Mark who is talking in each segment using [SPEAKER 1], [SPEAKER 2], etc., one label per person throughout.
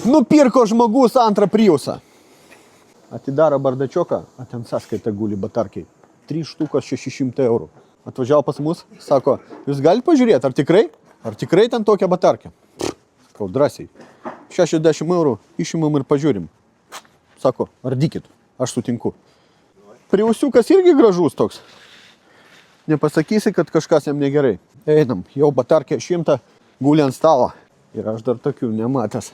[SPEAKER 1] Nupirko žmogus antrą Priusą. Atidaro bardachioką, a ten sąskaita guli batarkiai. 3 štukos 600 eurų. Atvažiavo pas mus, sako, jūs galite pažiūrėti, ar tikrai ten tokia batarkė? Sakau, drąsiai. 60 eurų išimam ir pažiūrim. Sako, ardykit, aš sutinku. Priusiukas irgi gražus toks. Nepasakysi, kad kažkas jam negerai. Einam, jau batarkė 100 guli ant stalo. Ir aš dar tokių nematęs.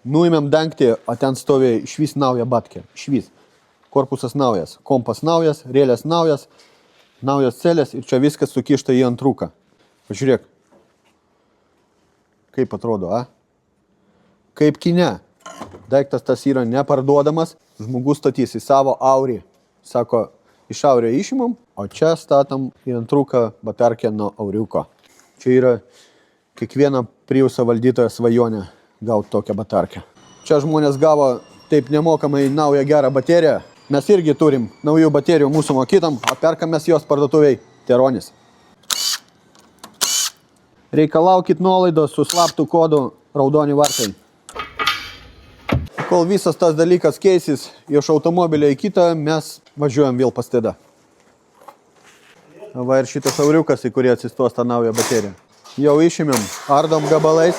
[SPEAKER 1] Nuėmėm dangtį, o ten stovėjo išvis nauja batkė. Išvis. Korpusas naujas, kompas naujas, rėlės naujas, naujas celės ir čia viskas sukišta į antruką. Pažiūrėk. Kaip atrodo, a? Kaip kine. Daiktas tas yra neparduodamas, žmogus statys į savo aurį. Sako, iš aurio išimam, o čia statam į antruką batarkę nuo auriuko. Čia yra kiekvieno Priuso valdytojo svajonė gauti tokią batarkę. Čia žmonės gavo taip nemokamai naują gerą bateriją. Mes irgi turim naujų baterijų mūsų mokytam, o perkamės jos parduotuviai Teronis. Reikalaukit nuolaidos su slaptu kodu raudoni vartai. Kol visas tas dalykas keisis iš automobilio į kitą, mes važiuojam vėl pas tėdą. Va ir šitas auriukas, į kurį atsistos tą naują bateriją. Jau išėmėm, ardom gabalais,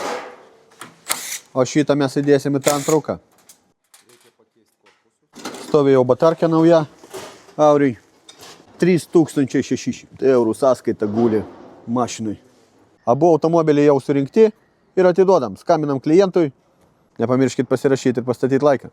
[SPEAKER 1] o šitą mes įdėsim į tą antruką. Stovi jau batarkė nauja, auriui. 3600 eurų sąskaita guli mašinui. Abu automobiliai jau surinkti ir atiduodam. Skambinam klientui. Nepamirškit pasirašyti ir pastatyti laiką.